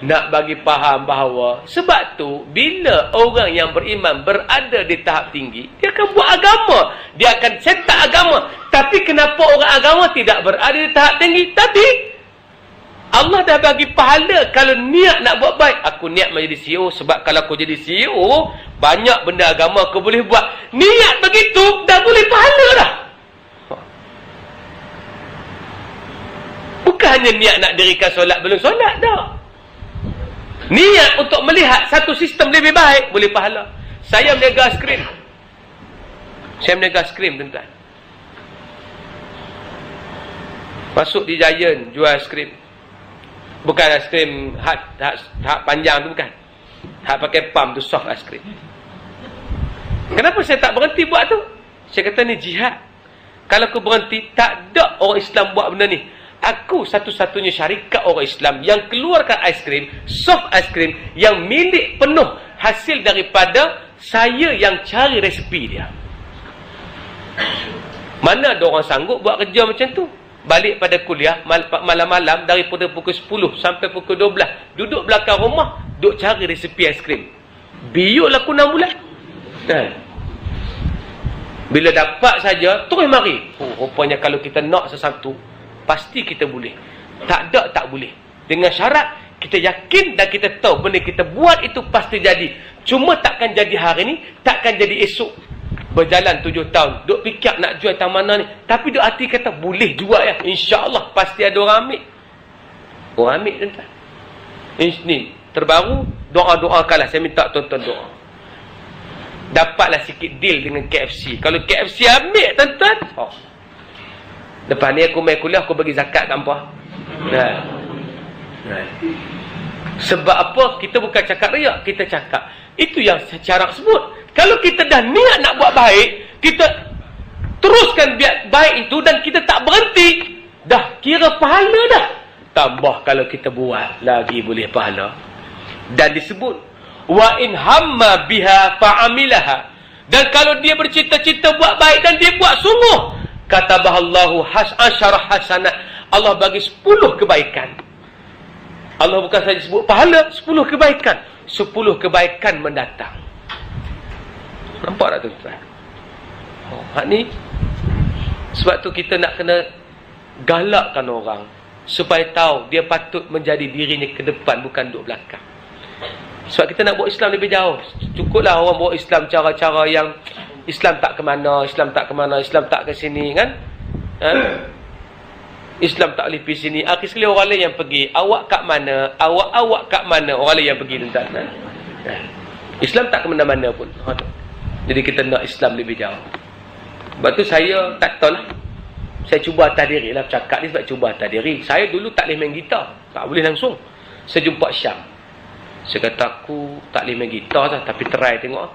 Nak bagi faham bahawa sebab tu bila orang yang beriman berada di tahap tinggi, dia akan buat agama, dia akan cetak agama. Tapi kenapa orang agama tidak berada di tahap tinggi? Tapi Allah dah bagi pahala kalau niat nak buat baik. Aku niat menjadi CEO sebab kalau aku jadi CEO, banyak benda agama aku boleh buat. Niat begitu dah boleh pahala dah. Bukan hanya niat nak dirikan solat belum solat dah. Niat untuk melihat satu sistem lebih baik, boleh pahala. Saya meniaga aiskrim. Saya meniaga aiskrim, tuan-tuan. Masuk di Giant, jual aiskrim. Bukan aiskrim hak panjang tu, bukan. Hak pakai pump tu, soft aiskrim. Kenapa saya tak berhenti buat tu? Saya kata ni jihad. Kalau aku berhenti, tak ada orang Islam buat benda ni. Aku satu-satunya syarikat orang Islam yang keluarkan aiskrim, soft aiskrim, yang milik penuh hasil daripada saya yang cari resepi dia. Mana ada orang sanggup buat kerja macam tu? Balik pada kuliah, malam-malam daripada pukul 10 sampai pukul 12, duduk belakang rumah, duduk cari resepi aiskrim. Biuk laku 6 bulan. Bila dapat saja, terus mari. Rupanya kalau kita nak sesuatu, pasti kita boleh. Tak ada, tak boleh. Dengan syarat, Kita yakin dan kita tahu benda kita buat itu pasti jadi. Cuma takkan jadi hari ni, takkan jadi esok. Berjalan 7 tahun. Duk fikir nak jual tang mana ni. Tapi duk hati kata, boleh jual ya. InsyaAllah pasti ada orang ambil. Orang ambil tuan-tuan. Ni, terbaru, doa-doakanlah. Saya minta tonton doa. Dapatlah sikit deal dengan KFC. Kalau KFC ambil tuan-tuan, lepas ni aku main kuliah, aku bagi zakat kat hampa. Sebab apa? Kita bukan cakap riak, kita cakap itu yang secara sebut. Kalau kita dah niat nak buat baik, kita teruskan biar baik itu dan kita tak berhenti, dah kira pahala dah. Tambah kalau kita buat lagi boleh pahala. Dan disebut wa in hamma biha fa'amilaha. Dan kalau dia bercita-cita buat baik dan dia buat sungguh, katabahallahu asyara hasanat. Allah bagi 10 kebaikan. Allah bukan saja sebut pahala, 10 kebaikan. 10 kebaikan mendatang. Nampak tak tuan-tuan? Hak ni sebab tu kita nak kena galakkan orang supaya tahu dia patut menjadi dirinya ke depan, bukan duduk belakang. Sebab kita nak bawa Islam lebih jauh. Cukuplah orang bawa Islam cara-cara yang Islam tak ke mana, Islam tak ke mana, Islam tak ke sini kan? Islam tak boleh pergi sini. Akhir sekali orang lain yang pergi. Awak kat mana? Awak kat mana? Orang lain yang pergi tuan-tuan. Islam tak ke mana-mana pun. Jadi kita nak Islam lebih jauh. Sebab tu saya tak tahu lah. Saya cuba atas diri lah. Cakap ni sebab cuba atas diri. Saya dulu tak boleh main gitar. Tak boleh langsung. Saya jumpa Syam. Saya kata aku tak boleh main gitar lah. Tapi try tengok.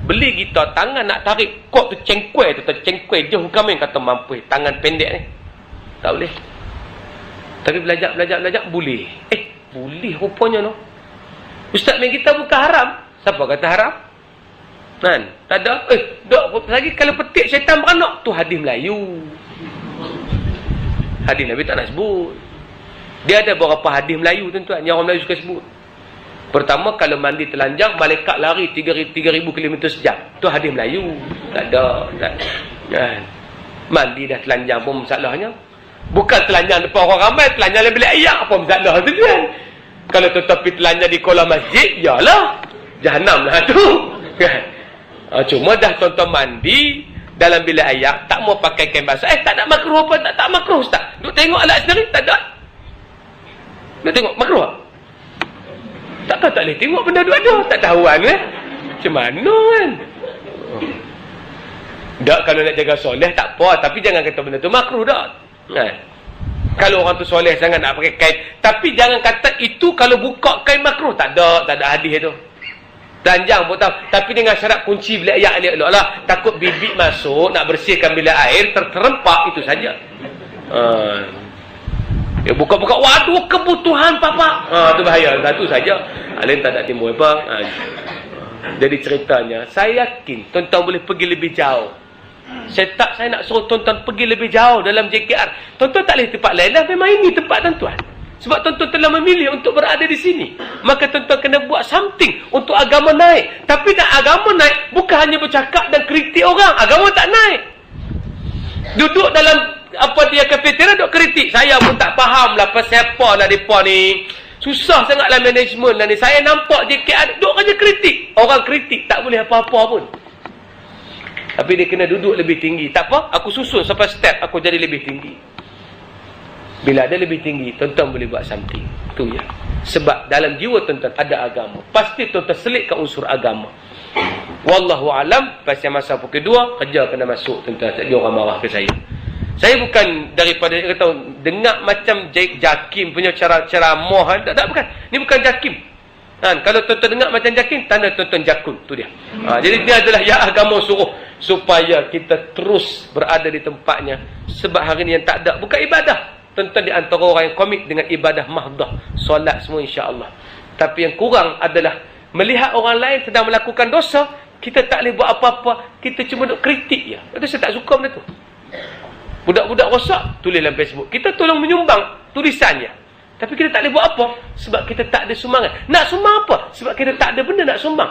Beli gitar, tangan nak tarik kod tu cengkuai tu. Cengkuai dia bukan main kata mampu. Tangan pendek ni. Tak boleh. Tapi belajar boleh. Boleh rupanya no. Ustaz main gitar bukan haram. Siapa kata haram? Kan? Tak ada. Dok lagi kalau petik syaitan beranak tu hadis Melayu. Hadis Nabi tak nak sebut. Dia ada beberapa hadis Melayu tuan-tuan yang orang Melayu suka sebut. Pertama, kalau mandi telanjang, malaikat lari 3,000 km sejam. Tu hadis Melayu. Tak ada. Kan? Mandi dah telanjang pun masalahnya. Bukan telanjang depan orang ramai, telanjang dalam bilik ayak apa masalah tu kan. Kalau tetapi telanjang di kolam masjid, yalah. Jahanam lah tu. Cuma dah tonton mandi dalam bilik ayak, tak mau pakai kain basah. Tak nak makruh apa? Tak makruh ustaz. Duk tengok alat sendiri, tak ada. Duk tengok makruh. Takkan tak boleh tengok benda dua-dua. Tak tahuan macam mana kan. Tak, kalau nak jaga soleh tak apa. Tapi jangan kata benda tu makruh dah. Kalau orang tu soleh sangat nak pakai kain. Tapi jangan kata itu kalau buka kain makruh. Tak ada hadis tu. Telanjang pun tahu. Tapi dengan syarat kunci bilik ayak elok-elok lah. Takut bibit masuk, nak bersihkan bilik air, terrempak, itu saja. Buka-buka, waduh kebutuhan papa. Tu bahaya. Satu saja. Lain tak nak timbul apa. Jadi ceritanya, saya yakin tuan-tuan boleh pergi lebih jauh. Saya nak suruh tuan-tuan pergi lebih jauh dalam JKR. Tuan-tuan tak boleh tempat lain lah. Memang ini tempat tuan-tuan. Sebab tuan-tuan telah memilih untuk berada di sini. Maka tuan-tuan kena buat something untuk agama naik. Tapi nak agama naik, bukan hanya bercakap dan kritik orang. Agama tak naik. Duduk dalam apa dia kafeteria, duduk kritik. Saya pun tak faham lah siapa lah mereka ni. Susah sangatlah management lah ni. Saya nampak JKR duduk aja kritik. Orang kritik tak boleh apa-apa pun. Tapi dia kena duduk lebih tinggi. Tak apa, aku susun sampai step aku jadi lebih tinggi. Bila ada lebih tinggi, tuan-tuan boleh buat something. Itu ya. Sebab dalam jiwa tuan-tuan ada agama. Pasti tuan-tuan selitkan unsur agama. Wallahu alam, pasal masa pukul 2, kerja kena masuk tuan-tuan. Tak ada orang marah ke saya. Saya bukan daripada kata dengar macam Jakim punya cara ceramah. Tak, bukan. Ni bukan Jakim. Kalau tuan-tuan dengar macam Jakim, tanda tuan-tuan Jakun. Tu dia. Jadi dia adalah yang agama suruh supaya kita terus berada di tempatnya. Sebab hari ni yang tak ada, bukan ibadah. Tuan-tuan di antara orang yang komit dengan ibadah mahdah, solat semua insya-Allah. Tapi yang kurang adalah melihat orang lain sedang melakukan dosa, kita tak boleh buat apa-apa, kita cuma duk kritik je. Itu saya tak suka benda tu. Budak-budak rosak, tulis dalam Facebook. Kita tolong menyumbang tulisannya. Tapi kita tak boleh buat apa sebab kita tak ada sumbangan. Nak sumbang apa? Sebab kita tak ada benda nak sumbang.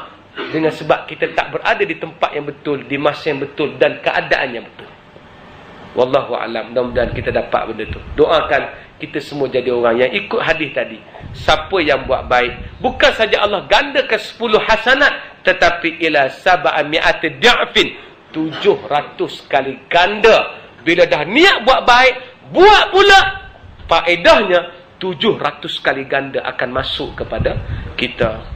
Dengan sebab kita tak berada di tempat yang betul, di masa yang betul dan keadaan yang betul. Wallahu a'lam. Mudah-mudahan kita dapat benda tu. Doakan kita semua jadi orang yang ikut hadis tadi. Siapa yang buat baik, bukan saja Allah gandakan 10 hasanat, tetapi ila 700 da'fin, 700 kali ganda. Bila dah niat buat baik, buat pula, faedahnya 700 kali ganda akan masuk kepada kita.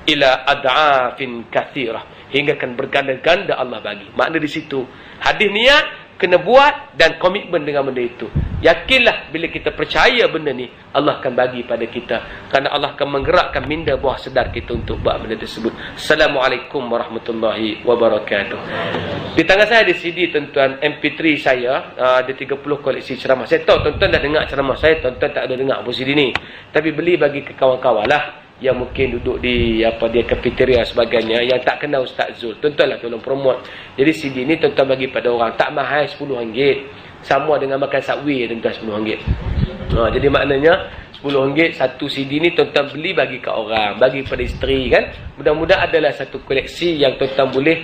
Ila ad'afin kathirah, hingga akan berganda-ganda Allah bagi. Makna di situ hadis niat kena buat dan komitmen dengan benda itu. Yakinlah bila kita percaya benda ni, Allah akan bagi pada kita. Kerana Allah akan menggerakkan minda bawah sedar kita untuk buat benda tersebut. Assalamualaikum warahmatullahi wabarakatuh. Di tangan saya ada CD tuan-tuan, MP3 saya, ada 30 koleksi ceramah. Saya tahu tuan-tuan dah dengar ceramah saya, tuan-tuan tak ada dengar pun CD ni. Tapi beli bagi ke kawan-kawan lah yang mungkin duduk di kafeteria sebagainya, yang tak kenal Ustaz Zul. Tuan-tuan lah tolong promote. Jadi CD ni tuan-tuan bagi pada orang. Tak mahal, RM10. Sama dengan makan Subway, tuan-tuan, RM10. Jadi maknanya RM10 satu CD ni tuan-tuan beli bagi kat orang, bagi pada isteri kan. Mudah-mudahan adalah satu koleksi yang tuan-tuan boleh,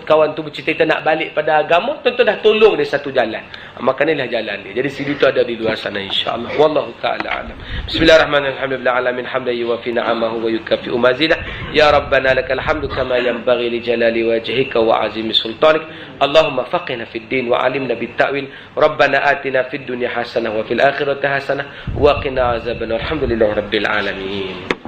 kawan tu bercerita nak balik pada agama, tuan-tuan dah tolong dia satu jalan. Maka inilah jalan dia. Jadi CD tu ada di luar sana insya-Allah. Wallahu taala alam. Bismillahirrahmanirrahim. Alhamdulillah alamin hamdan yuwafi ni'amahu wa yukafi'u mazidah. Ya Rabbana lakal hamdu kama yanbaghi li jalali wajhika wa azimi sultanik. Allahumma faqihna fid din wa alimna bit ta'wil. Rabbana atina fid dunya hasanah wa fil akhirati hasanah wa qina azabannar. Alhamdulillahirabbil alamin.